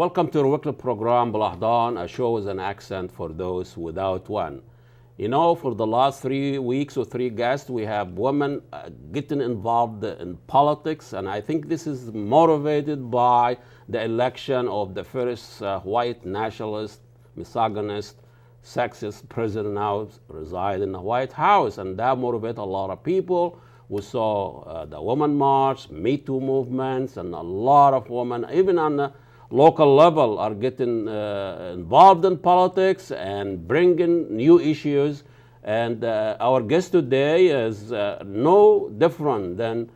Welcome to our weekly program, Balahdan, a show with an accent for those without one. You know, for the last 3 weeks or 3 guests, we have women getting involved in politics, and I think this is motivated by the election of the first white nationalist, misogynist, sexist president now reside in the White House, and that motivated a lot of people. We saw the Women March, Me Too movements, and a lot of women, even on the local level, are getting involved in politics and bringing new issues. And our guest today is no different than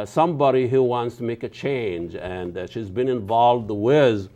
somebody who wants to make a change. And she's been involved with,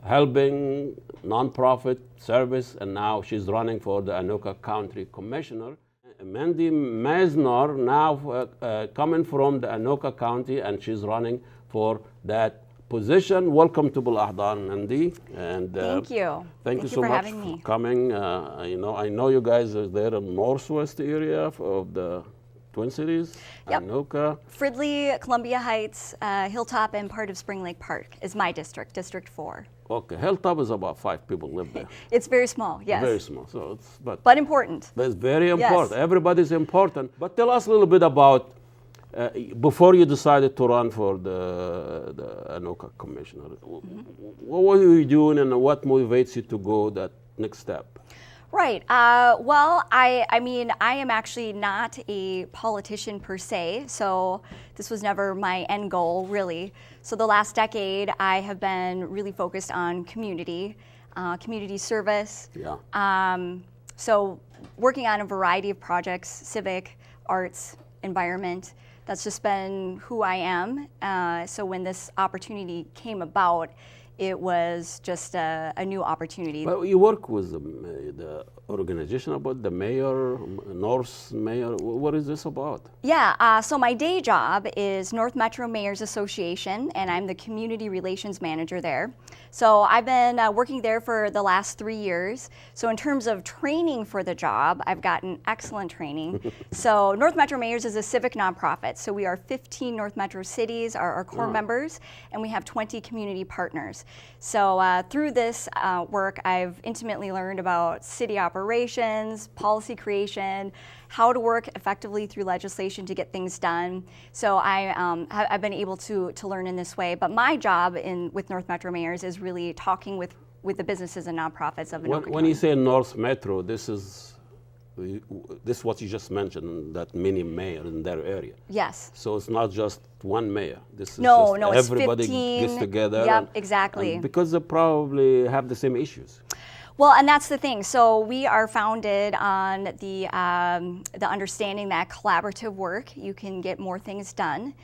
helping nonprofit service, and now she's running for the Anoka County Commissioner. Mandy Meisner, now coming from the Anoka County, and she's running for that position. Welcome to Balahdan, Mandy. And thank you. Thank you so for much having me. for coming. I know you guys are there in the northwest area of the Twin Cities, Yep. Anoka. Fridley, Columbia Heights, Hilltop, and part of Spring Lake Park is my district, District 4. Okay, Hilltop is about 5 people live there. It's very small, yes. Very small, so but important. But it's very important. Yes. Everybody's important. But tell us a little bit about before you decided to run for the Anoka Commissioner. What were you doing, and what motivates you to go that next step? Right. Well, I am actually not a politician per se, so this was never my end goal, really. So the last decade, I have been really focused on community service. Yeah. So working on a variety of projects, civic, arts, environment. That's just been who I am. So when this opportunity came about, it was just a new opportunity. But you work with the organization about the mayor, North Mayor. What is this about? Yeah, so my day job is North Metro Mayors Association, and I'm the Community Relations Manager there. So I've been working there for the last 3 years. So in terms of training for the job, I've gotten excellent training. So North Metro Mayors is a civic nonprofit. So we are 15 North Metro cities, our core members, and we have 20 community partners. So through this work, I've intimately learned about city operations, policy creation, how to work effectively through legislation to get things done. So I've been able to learn in this way. But my job with North Metro Mayors is really talking with the businesses and nonprofits of Anoka County. When you say North Metro, this is what you just mentioned, that mini mayor in their area. Yes. So it's not just one mayor. This is no, just it's everybody 15. gets together. Yep, exactly. And because they probably have the same issues. Well, and that's the thing. So we are founded on the understanding that collaborative work, you can get more things done.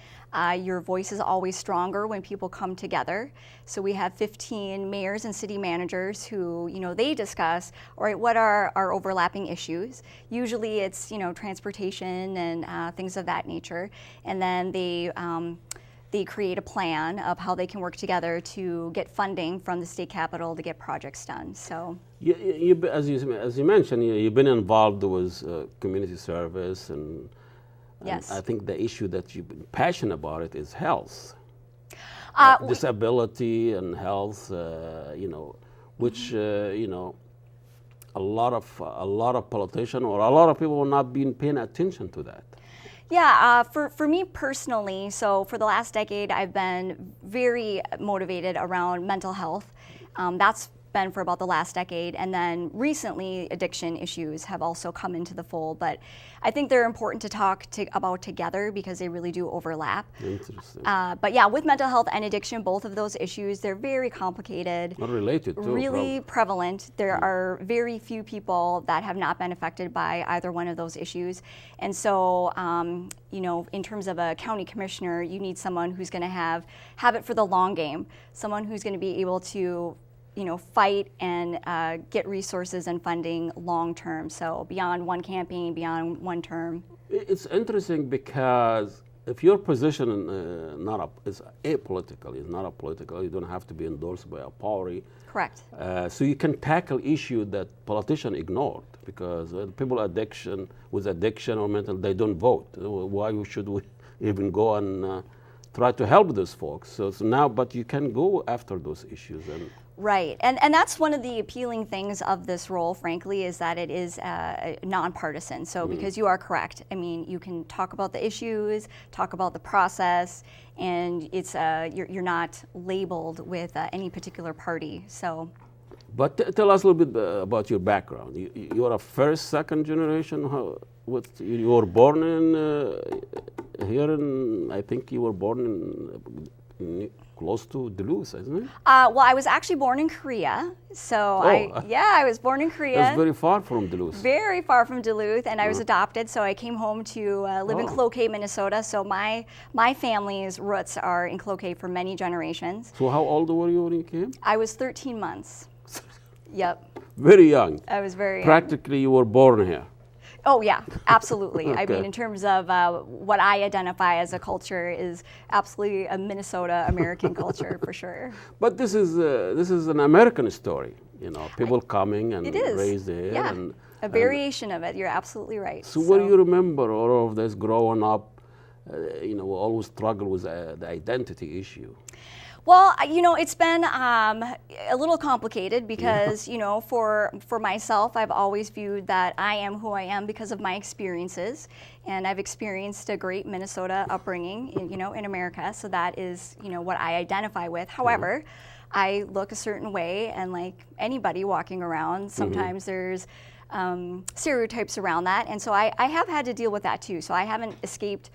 Your voice is always stronger when people come together. So we have 15 mayors and city managers who, they discuss, all right, what are our overlapping issues? Usually it's, transportation and things of that nature. And then they create a plan of how they can work together to get funding from the state capitol to get projects done. So, as you mentioned, you've been involved with community service, and yes. I think the issue that you've been passionate about it is health, disability and health. Which a lot of politicians or a lot of people have not been paying attention to that. Yeah, for me personally, so for the last decade, I've been very motivated around mental health. That's been for about the last decade, and then recently addiction issues have also come into the fold, but I think they're important to talk about together because they really do overlap. Interesting. But yeah, with mental health and addiction, both of those issues, they're very complicated. Not related too. Really prevalent. There are very few people that have not been affected by either one of those issues. And so, in terms of a county commissioner, you need someone who's going to have it for the long game, someone who's going to be able to fight and get resources and funding long term. So beyond one campaign, beyond one term. It's interesting because if your position is apolitical, it's not a political, you don't have to be endorsed by a party. Correct. So you can tackle issues that politicians ignored because people with addiction or mental, they don't vote. Why should we even go and try to help those folks. So now, but you can go after those issues. Right, and that's one of the appealing things of this role, frankly, is that it is nonpartisan. So because you are correct, I mean, you can talk about the issues, talk about the process, and it's you're not labeled with any particular party. So. But tell us a little bit about your background. You are a first, second generation. You were born here in, I think you were born in close to Duluth, isn't it? Well, I was actually born in Korea. So I was born in Korea. That's very far from Duluth. Very far from Duluth, and I was adopted, so I came home to live in Cloquet, Minnesota. So my family's roots are in Cloquet for many generations. So how old were you when you came? I was 13 months. Yep. Very young. I was very young. Practically you were born here. Oh yeah, absolutely. Okay. I mean, in terms of what I identify as a culture is absolutely a Minnesota American culture for sure. But this is an American story, you know, people coming and raised here. Yeah, and a variation of it. You're absolutely right. So what do you remember all of this growing up? You know, we always struggle with the identity issue. Well, you know, it's been a little complicated because, you know, for myself, I've always viewed that I am who I am because of my experiences. And I've experienced a great Minnesota upbringing, in America. So that is, what I identify with. However, I look a certain way, and like anybody walking around, sometimes there's stereotypes around that. And so I have had to deal with that too. So I haven't escaped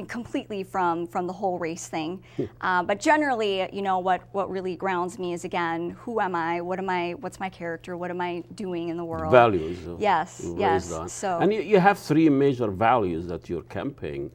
completely from the whole race thing, but generally, what really grounds me is, again, who am I? What's my character? What am I doing in the world? Values. Yes. So, and you have three major values that you're campaigning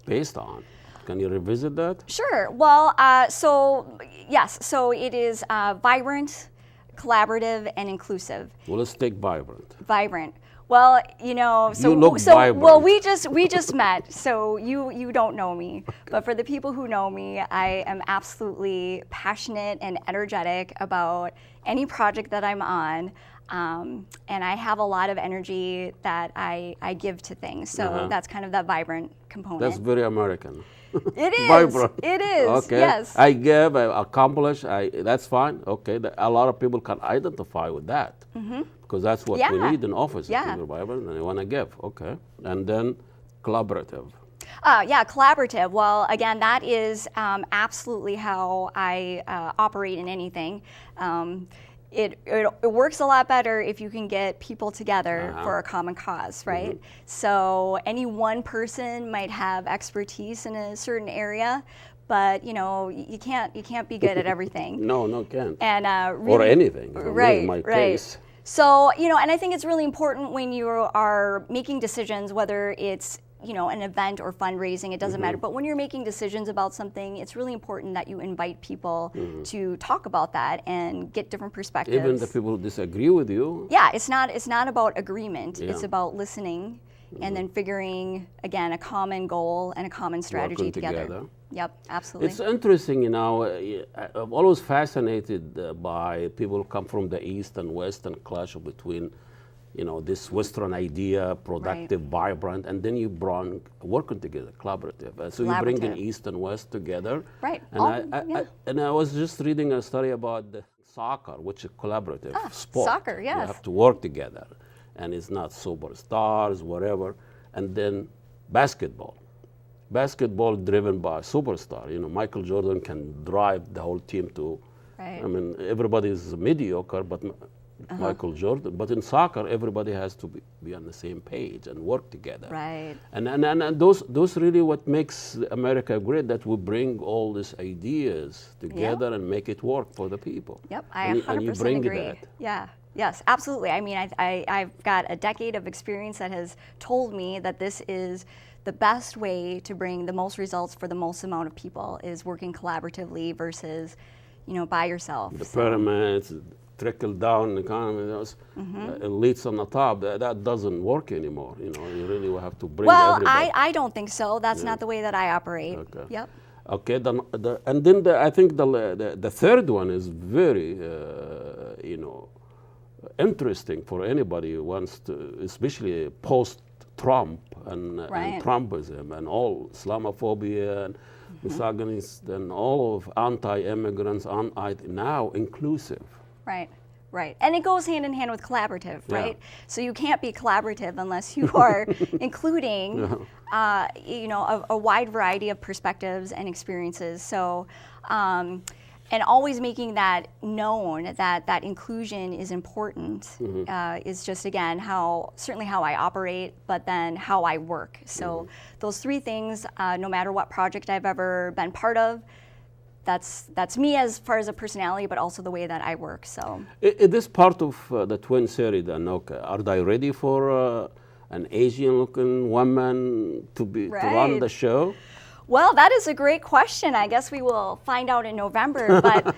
based on. Can you revisit that? Sure. Well, so yes. So it is vibrant, collaborative, and inclusive. Well, let's take vibrant. Vibrant. Well, vibrant. we just met, so you don't know me. But for the people who know me, I am absolutely passionate and energetic about any project that I'm on. And I have a lot of energy that I give to things. So that's kind of that vibrant component. That's very American. It is. Vibrant. It is. Okay. Yes. I give, I accomplish. That's fine. Okay. A lot of people can identify with that because that's what we need in office. People vibrant and they want to give. Okay. And then collaborative. Collaborative. Well, again, that is absolutely how I operate in anything. It works a lot better if you can get people together for a common cause, right? So any one person might have expertise in a certain area, but you can't be good at everything. No, can't. And really, or anything. Right, in my right. case. So and I think it's really important when you are making decisions, whether it's an event or fundraising, it doesn't matter. But when you're making decisions about something, it's really important that you invite people to talk about that and get different perspectives. Even the people who disagree with you. Yeah, it's not about agreement. Yeah. It's about listening and then figuring, again, a common goal and a common strategy together. Yep, absolutely. It's interesting, I'm always fascinated by people who come from the East and West and clash between this Western idea, productive, vibrant, and then you bring working together, collaborative. So you bring in East and West together. Right. And I was just reading a study about the soccer, which is collaborative sport. Soccer, yes. You have to work together, and it's not superstars, whatever. And then basketball. Basketball driven by a superstar. Michael Jordan can drive the whole team to. Right. I mean, everybody is mediocre, but. Michael Jordan, but in soccer, everybody has to be on the same page and work together. Right. And those really what makes America great, that we bring all these ideas together and make it work for the people. Yep, I 100% agree. That. Yeah. Yes, absolutely. I mean, I've got a decade of experience that has told me that this is the best way to bring the most results for the most amount of people is working collaboratively versus, by yourself. The pyramids. Trickle down economy, those elites on the top, that doesn't work anymore. You really will have to bring everybody. Well, I don't think so. That's not the way that I operate. Okay. Yep. Okay, and then I think the third one is very, interesting for anybody who wants to, especially post-Trump and Trumpism and all Islamophobia and misogynist and all of anti-immigrants, now inclusive. Right. Right, and it goes hand in hand with collaborative, right? So you can't be collaborative unless you are including, a wide variety of perspectives and experiences. So, and always making that known that inclusion is important is just, again, certainly how I operate, but then how I work. So those three things, no matter what project I've ever been part of, that's me as far as a personality, but also the way that I work. So, in this part of the Twin City, the Anoka, are they ready for an Asian-looking woman to run the show? Well, that is a great question. I guess we will find out in November. But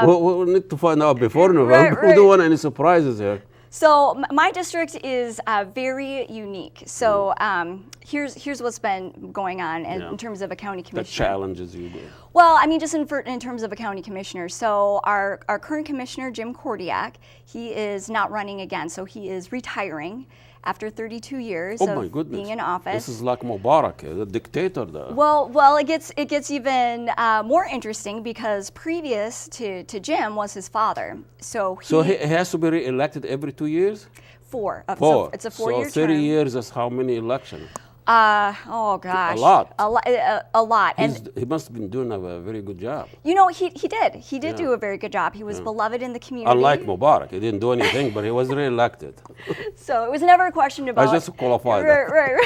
we'll need to find out before November. We don't want any surprises here. So my district is very unique. So here's what's been going on in terms of a county commissioner. The challenges you do. Well, I mean, just in terms of a county commissioner. So our current commissioner, Jim Kordiak, he is not running again. So he is retiring after 32 years of being in office. This is like Mubarak, the dictator. Well, it gets even more interesting because previous to Jim was his father. So he has to be re-elected every 2 years? Four. Four. It's a 4-year term. So 30 years is how many elections? Oh gosh. A lot. And he must have been doing a very good job. You know, he did. He did do a very good job. He was beloved in the community. Unlike Mubarak, he didn't do anything, but he was re-elected. So it was never a question about. I just qualified. Right.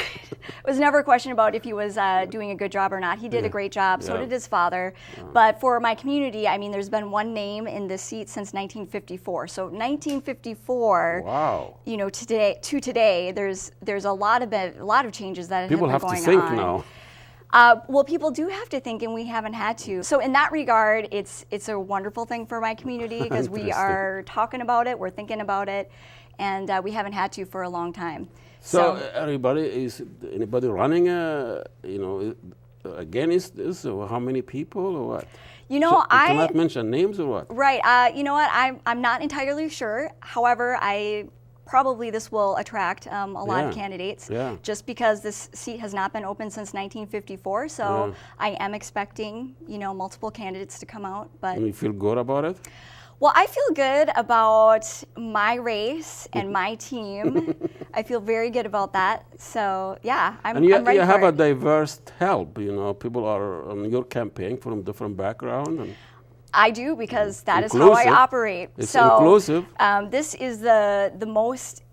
It was never a question about if he was doing a good job or not. He did a great job. So did his father. But for my community, I mean, there's been one name in this seat since 1954. So 1954. Wow. You know, today, there's a lot of changes that people have to think now. Well, people do have to think, and we haven't had to. So in that regard, it's a wonderful thing for my community because we are talking about it, we're thinking about it, and we haven't had to for a long time. So is anybody running? Against this? Or how many people or what? You know, I cannot mention names or what? Right. You know what? I'm not entirely sure. However, probably this will attract a lot of candidates just because this seat has not been open since 1954. So I am expecting, multiple candidates to come out. But and you feel good about it? Well, I feel good about my race and my team. I feel very good about that. So yeah, I'm ready for it. And you have a diverse help. People are on your campaign from different backgrounds. I do because that is how I operate. It's inclusive. This is the most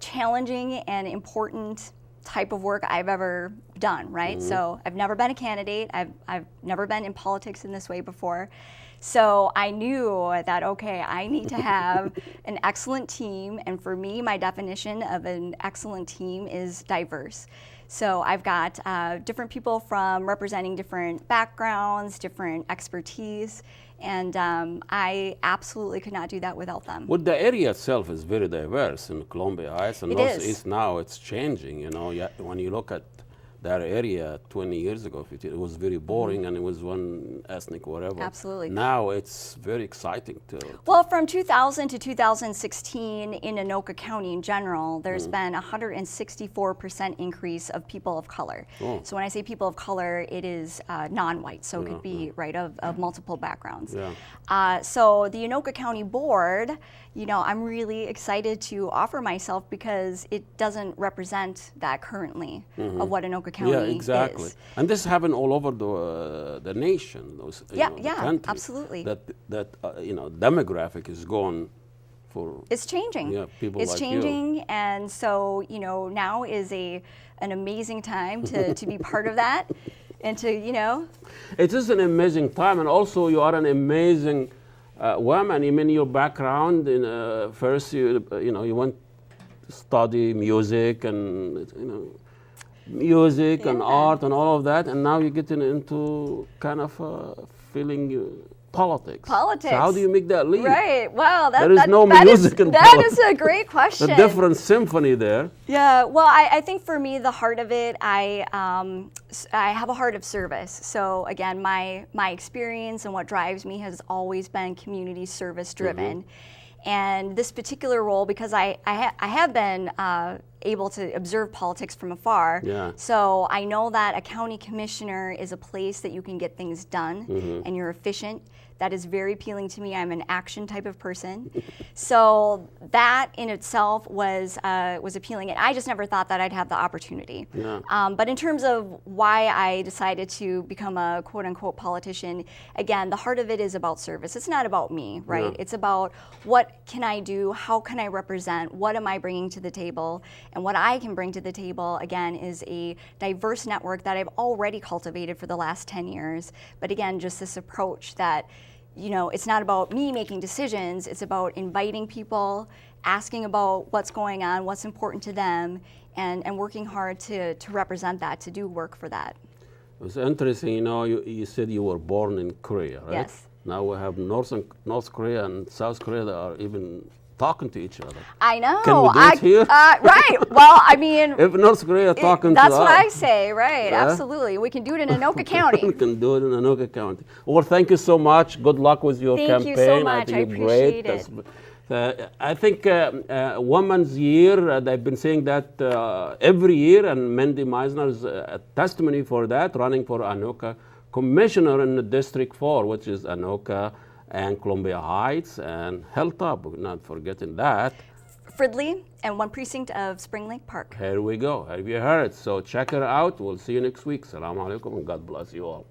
challenging and important type of work I've ever done, right? So I've never been a candidate. I've never been in politics in this way before. So I knew that, I need to have an excellent team. And for me, my definition of an excellent team is diverse. So I've got different people from representing different backgrounds, different expertise, and I absolutely could not do that without them. Well, the area itself is very diverse in Columbia Heights and Northeast now. It's changing, when you look at that area 20 years ago, it was very boring and it was one ethnic whatever. Absolutely. Now it's very exciting Well, from 2000 to 2016 in Anoka County in general, there's been a 164% increase of people of color. So when I say people of color, it is non-white, so it could be of multiple backgrounds. So the Anoka County Board, I'm really excited to offer myself because it doesn't represent that currently of what Anoka County is. And this happened all over the nation. The country, absolutely. That demographic is going for. It's changing. Yeah, people it's like changing, you. And so now is an amazing time to be part of that, and to It is an amazing time, and also you are an amazing woman. I mean, your background in first you went to study music and and art and all of that, and now you're getting into kind of feeling politics. Politics. So how do you make that leap? Right. Well, there is no music in politics. That is a great question. A different symphony there. Yeah. Well, I think for me the heart of it, I have a heart of service. So again, my experience and what drives me has always been community service driven. And this particular role, because I have been a able to observe politics from afar. Yeah. So I know that a county commissioner is a place that you can get things done and you're efficient. That is very appealing to me. I'm an action type of person. So that in itself was appealing. And I just never thought that I'd have the opportunity. Yeah. But in terms of why I decided to become a quote unquote politician, again, the heart of it is about service. It's not about me, right? Yeah. It's about what can I do? How can I represent? What am I bringing to the table? And what I can bring to the table, again, is a diverse network that I've already cultivated for the last 10 years. But again, just this approach that, you know, it's not about me making decisions, it's about inviting people, asking about what's going on, what's important to them, and working hard to represent that, to do work for that. It was interesting, you know, you said you were born in Korea, right? Yes. Now we have North Korea and South Korea that are even talking to each other. I know. Can we do it here? Right. Well, I mean, if North Korea talking that's to what us. I say, right? Yeah? Absolutely. We can do it in Anoka County. We can do it in Anoka County. Well, thank you so much. Good luck with your Thank campaign. you so much. I think I you're appreciate great. it. I think Women's Year, they've been saying that every year, and Mandy Meisner is a testimony for that, running for Anoka Commissioner in the District 4, which is Anoka and Columbia Heights and Hilltop. We're not forgetting that. Fridley and one precinct of Spring Lake Park. Here we go. Have you heard? So check her out. We'll see you next week. Assalamu alaikum and God bless you all.